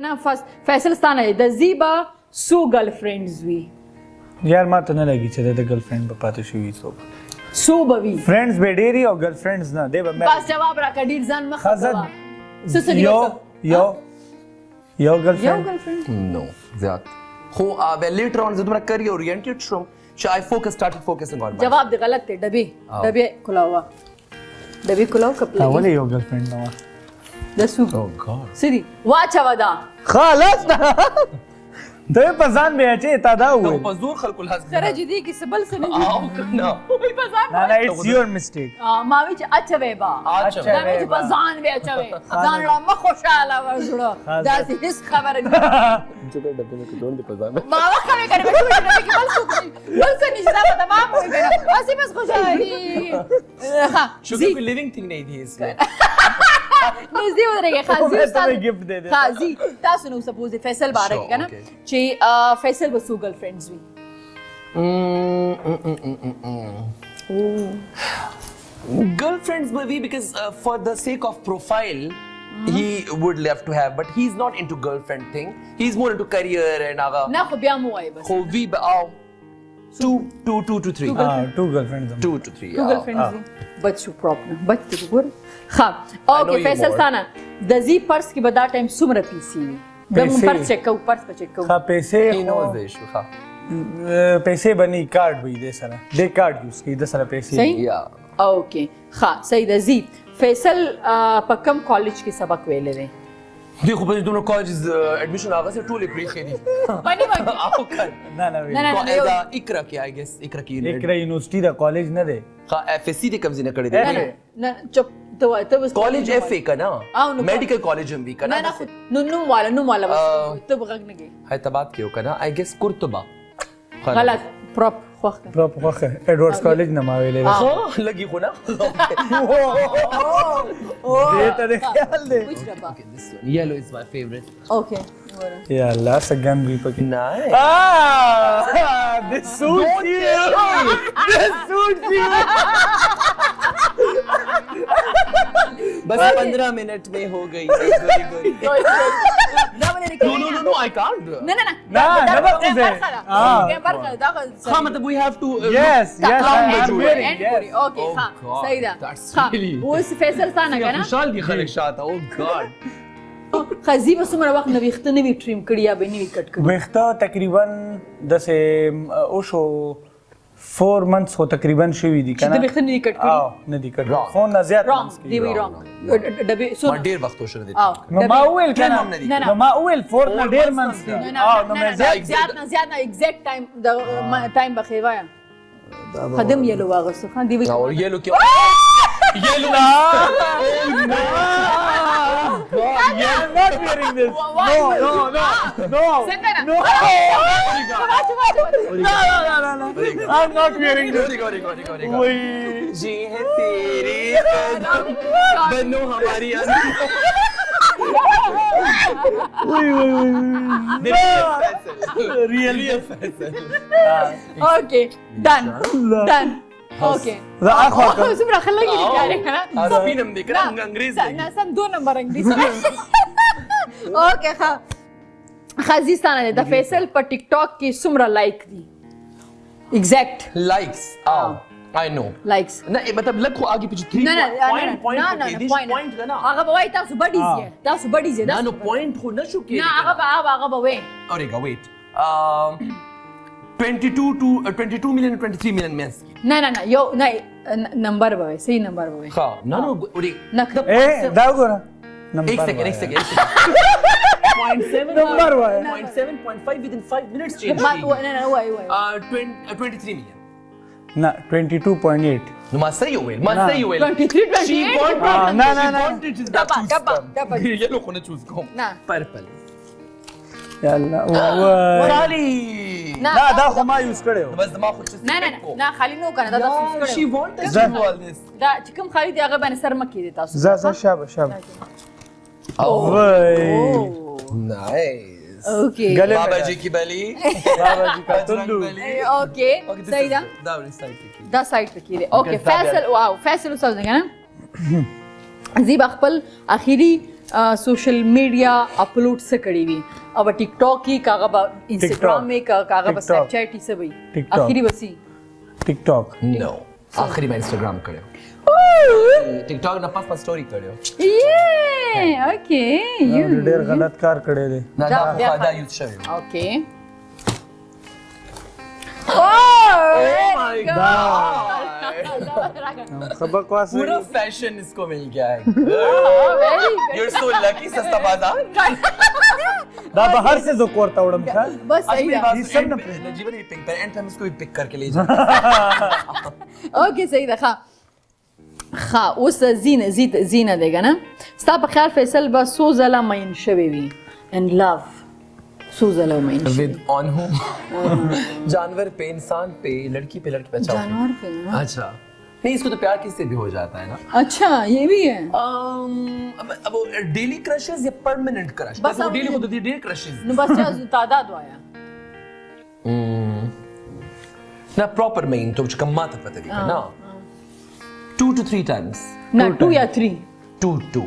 نه فیصل ستانه د زیبا سو ګرل فرندز وی یار ما ته نه لګي چې د ګرل فرند په پاتې شوی څوک سو بوي فرندز به ډېری او ګرل فرندز نه دی به بس جواب راکړه ډیر ځان مخه یو ګرل یو فرند ګرل فرند No, زیات. خو later on زه دومره career oriented شوم چې I started focusing on myself. جواب دی غلط دی ډبې کلاوه ډبې کلاو کپل ولې یو ګرل فرند نو د سو Oh God. سری واچا ودا خلاص ته په ځان به چې تا دا نو وې په زور خلکو الحظ سره جدي کې سبل سره او کنه په ځان نه نه اټس یور میسټیک ما وی چې اچا وې با اچا دا مې چې په ځان وې اچا وې ځان لا مخ خوشاله ورزړه دا هیڅ خبره نه چې دا ډبې کې ډون دی په ځان ما وخت مې کړې بل څه نشته دا ما مو کنه اسی بس خوشالي ها شوګر په لیوینګ ثینګ نه دی اسمه نږدې ودرېږه خازي ته gift دے دے خازي تاسو نو سپوز فیصل بارک کنه چې فیصل وسو ګرل فرندز وی girlfriends maybe because for the sake of profile he would love to have but he's not into girlfriend thing he's more into career and aga نه خو بیا مو وای بس خو وی او 2 to 3 ټو ګرل فرندز 2 to 3 تو ګرل فرندز وی بچو پراپر بچو ګور ها اوکې فیصل ثانا د زی پرس کې بدا ټایم سمره پیسي د مون پرس چیک کو پرس چیک کو ها پیسې he knows the issue ha پیسې بني کارت وې دې سره دې کارت یوز کی د سره پیسې صحیح yeah اوکې ها صحیح د زی فیصل په کوم کالج کې سبق ویلې دی देखो په دوه کالجز اډمیشن هغه سره ټولې پری خېدي باندې باندې او کړ نه نه نه نه دا اقرا کې I guess اقرا کې اقرا یونیورسيټي دا کالج نه دی ها FSC دې کم نه کړی دی نه چپ ته بس کالج FA کنا میډیکل کالج هم وی کنا نه نو والا بس ته بغږ نه گئی حیدرآباد کې وکنا I guess قرطبه غلط پروپ خوخه ایڈورڈز کالج نه ما ویلې ها لګي خو نه دې ته خیال دی which rubber Okay, this one. Yellow is my favorite. okay یا الله سګم وی پکې Nice. this suits you बस 15 मिनट में हो गई गोरी no I can't نه हाँ मतलब we have to yes I'm wearing okay ها صحیح ده that's ها really اوس فیصل ثانا کنه خوشحال دي خلک شاته oh god خزی به څومره وخت نه ویخته نه وی ټریم کړی یا به نه وی کټ کړی وخته تقریبا د سه او شو 4 months هو تقریبا شوی دي کنه چې ویخته نه وی کټ کړی نه دي کړ فون نه زیات رونګ دی وی رونګ ډبې سو ما ډیر وخت وشره دي نو ما ویل کنه نه نو ما ویل 4 نه ډیر months دي نو مې زیات نه ایگزیکټ ټایم د ټایم بخیوایا خدم یلو واغسو خان دی وی اور یہ لو کیا یلو نا I'm not wearing this. No. I'm not wearing this. वही जी है तेरे कदम बनो हमारी Really? okay done okay The aqua. سمره خلګی دي کاری کنه سپینم دې کړه انګریز نه سم 2 نمبر انګلیسي اوکې ها خازیستانه د فیصل په ټیک ټاک کې سمره لایک دي ایگزیکټ likes I know لایکس نه مطلب لکه آگے پیچھے 3 point نه هغه به وای تاسو بډیز نه نو point خو نشو کې نه هغه به وای اورېګا wait 22 million 23 million mens نه یو نه نمبر به وای صحیح نمبر به وای ها نه اورې نه دا وګوره एक सेकंड 0.7 नंबर वای 0.7.5 within 5 minutes change نه وای 23 million نه 22.8 نو ما صحیح ویل 23 she 28 wanted نه دبا ये लोग ने चूज को نه पर्पल یا الله خالی نه دا خو ما یوز کړو بس ما خو نه خالی نو کنه دا تاسو کړو she wanted to do all this دا چې کوم خالي دی هغه باندې سر مکې دي تاسو زه شابه oh nice nice okay بابا جی کی بلی بابا جی کا تندو okay صحیح ده دا سایت کې دی okay فیصل واو فیصل اوسه څنګه زیب خپل اخیری सोशल मीडिया अपलोड से कड़ी हुई अब टिकटॉक की कागा इंस्टाग्राम में कागा स्नैपचैट ही सब आखिरी बसी टिकटॉक नो आखिरी में इंस्टाग्राम करे टिकटॉक ना पास स्टोरी करे ये ओके यू ढेर गलत कार करे दे ना 𝐼𝐢𝐳 ओके माय गॉड सबक वास पूरा फैशन इसको मिल गया है यू आर सो लकी सस्ता बाजार दा बाहर से जो कोरता उड़म था बस सही है जीवन में पिक पर एंड टाइम उसको भी पिक करके ले जा ओके सही था खा उस जीना देगा ना स्ता पे ख्याल फैसल बस सो जला माइन शबेवी एंड लव सो जला माइन विद ऑन हूम जानवर पे इंसान पे लड़की पे जानवर पे अच्छा नहीं इसको तो प्यार किससे भी हो जाता है ना अच्छा ये भी है अब डेली क्रशेस या परमानेंट क्रश बस वो डेली होती थी डेली क्रशेस नु बस तादाद आया ना प्रॉपर मेन तो कम माता पता नहीं ना 2 to 3 times ना 2 या 3 2 2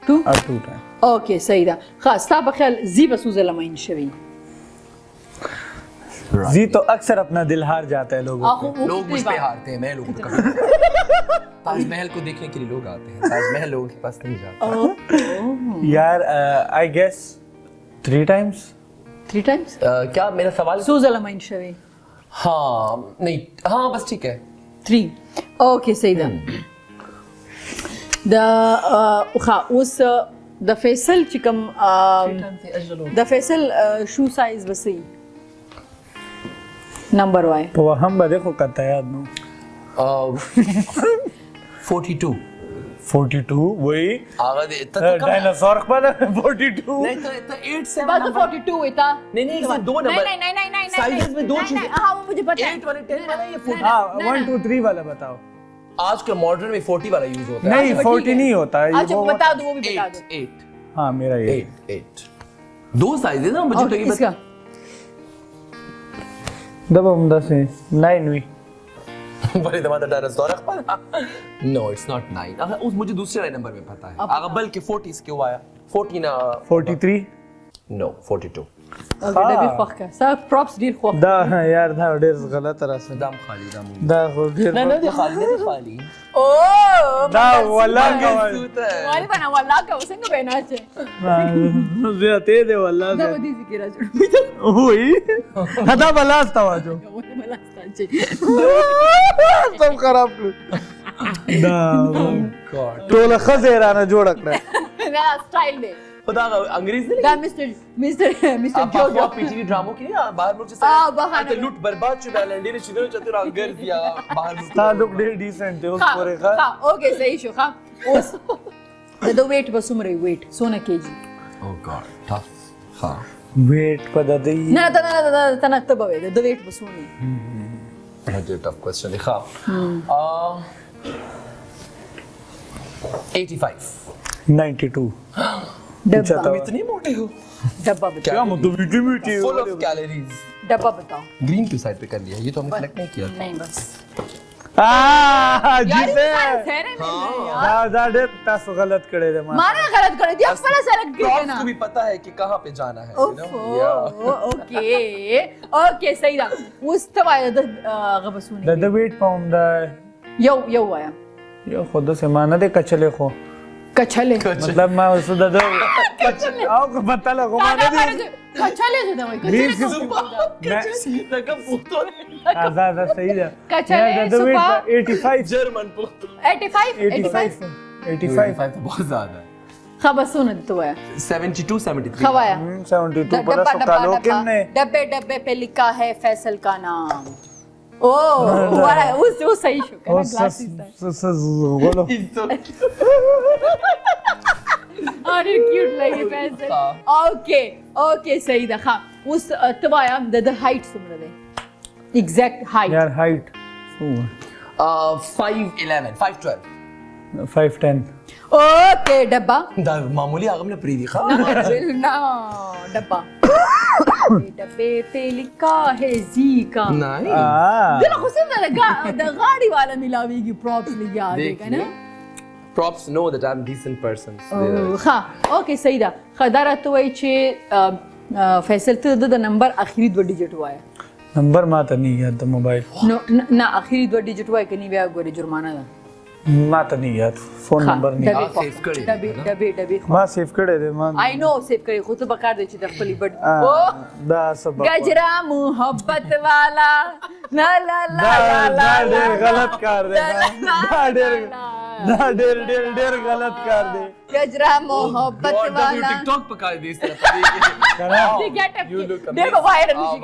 टाइम ओके सही था खास ता बखल जी बसूज लमाइन शवी जी तो अक्सर अपना दिल हार जाता है लोगों को लोग मुझ पे हारते हैं मैं लोगों को कभी ताजमहल को देखने के लिए लोग आते हैं ताजमहल लोगों के पास नहीं जाता यार आई गेस 3 टाइम्स क्या मेरा सवाल सूज लमाइन शवी हाँ नहीं हाँ बस ठीक है 3 ओके सही था उस द फैसल चिकम द फैसल शू साइज बसी नंबर वाई तो हम देखो कता याद नो 42 वही आगा दे इतना डायनासोर पर 42 नहीं तो 8 से बात 42 इता नहीं इसमें दो नंबर नहीं साइजेस में दो चीजें हां वो मुझे पता है 8 वाले 10 वाला ये 40 हां 1 2 3 वाला बताओ आज के मॉडर्न में 40 वाला यूज होता है नहीं 40 नहीं होता है अच्छा बता दो वो भी बता दो 8 हाँ मेरा ये 8 दो साइजेस ना मुझे तो ये इसका दबा उम्दा से 9 वी बड़े दमादा डायनासोर नो इट्स नॉट 9 अगर उस मुझे दूसरे वाले नंबर में पता है अगर बल्कि 40 क्यों आया 40 ना 43 नो 42 ओके ده بيخوخ सब props دي الخوخ دا यार دا ډېر غلط راځي دام خالی دام دا خو ډېر نه دي خالی اوه دا والله واري بنا والله کا څنګه بنا چې زه ته دې والله دا ودي ذکر راځي وای دا بلاستا واجو سم خراب دا ټول خزیرانه جوړ کړه دا سټایل دی खुदा अंग्रेजी دا मिस्टर जोजो पीटीवी ड्रामो की बाहर मुझे से तो लूट बर्बाद चुका लैंडी ने चिदर चतुर अंगर दिया बाहर ता लोग डेढ़ डिसेंट है उस पूरे का हां ओके सही शो हां उस द वेट बसुमरे वेट सोना केजी ओ गॉड टफ हां वेट पद दई ना तना तबवे द वेट बसुनी बहुत टफ क्वेश्चन है हां 85 92 डब्बा इतने मोटे हो डब्बा बताओ क्या मतलब मीठी फुल ऑफ कैलोरीज डब्बा बताओ ग्रीन क्यों साइड पे कर लिया ये तो हमने सेलेक्ट नहीं किया नहीं बस जीते हां दे तासो गलत करे दे मारा गलत करे दिया पहले सेलेक्ट कर देना आपको भी पता है कि कहां पे जाना है ओके सही था उस तवाय गबसुनी द वेट पाउंड यो आया यो खुद से माना दे कचले खो कचले मतलब मैं उस दो आओ को पता लगो माने दे कचले से दवाई ग्रीन लगा पुख्तो आजाद सही है कचले सुपा 85 जर्मन पुख्तो 85 तो बहुत ज्यादा है खबसुन तो है 72 73 खवाया 72 पर कालो किमने डब्बे पे लिखा है फैसल का नाम ओ वाला वो सही शो का ग्लासेस बोलो अरे क्यूट लगी फैसल ओके सही था हां उस तवाया द हाइट सुमर दे एग्जैक्ट हाइट यार हाइट 5'11 5'12 5'10 ओके डब्बा दा मामूली आगम ने प्री दिखा ना डब्बा डब्बे पे लिखा है जी का नहीं दिल खुशी में लगा द गाड़ी वाला मिलावेगी प्रॉप्स ले आ देगा ना props know that I'm a decent person. So ها اوکې صحیح ده. ښه دا راته وایي چې فیصل ته د نمبر اخري 2 ډیجټ وایه. نمبر ماته نه یاد د موبایل. نو نه اخري 2 ډیجټ وایه کني بیا ګوري جرمانه ده. ماته نه یاد فون نمبر نه یاد. save کړی دی. ډبې ما سیف کړی دی ما. آی نو سیف کړی خو ته بکار دی چې د خپل بډ دا سبب گجرا محبت والا لا لا لا دا ډېر غلط کار دی. دا ډېر غلط کار دی. گجرا محبت والا TikTok پکای دی اس طرح طریقے دی گیټ اپ ډېر وایرل شي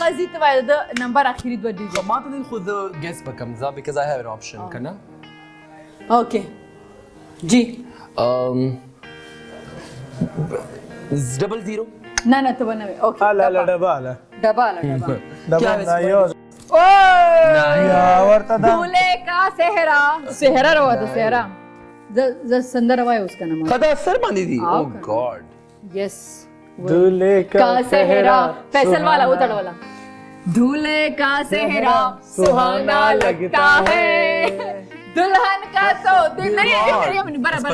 خزیت وای د نمبر اخري 2 ډیجټ. ما ته خود guess بکم ځا because I have an option کنه. اوکې جی 00 نه نه ته ونه اوکې الا ډباله ډبا یو او یا ورته دا دولے کا صحرا روا ده صحرا ز سندر وای اس کا نام خدا سر باندې دی. Oh God. یس دولے کا صحرا فیصل والا اتڑ والا دولے کا صحرا سہانا لگتا ہے دلہن کا تو دل نہیں برابر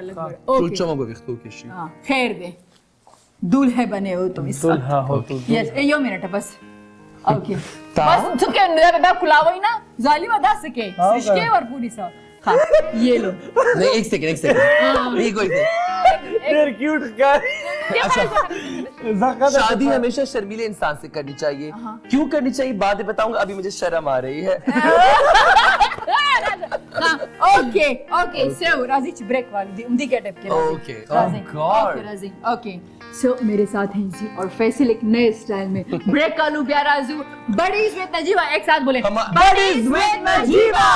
لگ اوکے چلو مگو وختو کې شي. خیر دے دولہے بنے ہو تم اس وقت. دلہا ہو تو یس یو منٹ بس اوکے بس تو کہ دا کلاوی نا ظالم ادا سکے سشکے اور پوری سا ہاں یہ لو نہیں ایک سیکنڈ یہ کوئی ډېر کیوټ کار. شادی ہمیشہ شرمیلے انسان سے کرنی چاہیے. کیوں کرنی چاہیے باتیں بتاؤں گا, ابھی مجھے شرم آ رہی ہے. اوکے اوکے سو راضی چ بریک والی دی امدی گیٹ اپ کے اوکے گاڈ راضی اوکے سو میرے ساتھ ہیں جی اور فیصل ایک نئے اسٹائل میں بریک کا لوں پیارا زو بڑی وتھ نجیبہ ایک ساتھ بولیں بڑی وتھ نجیبہ.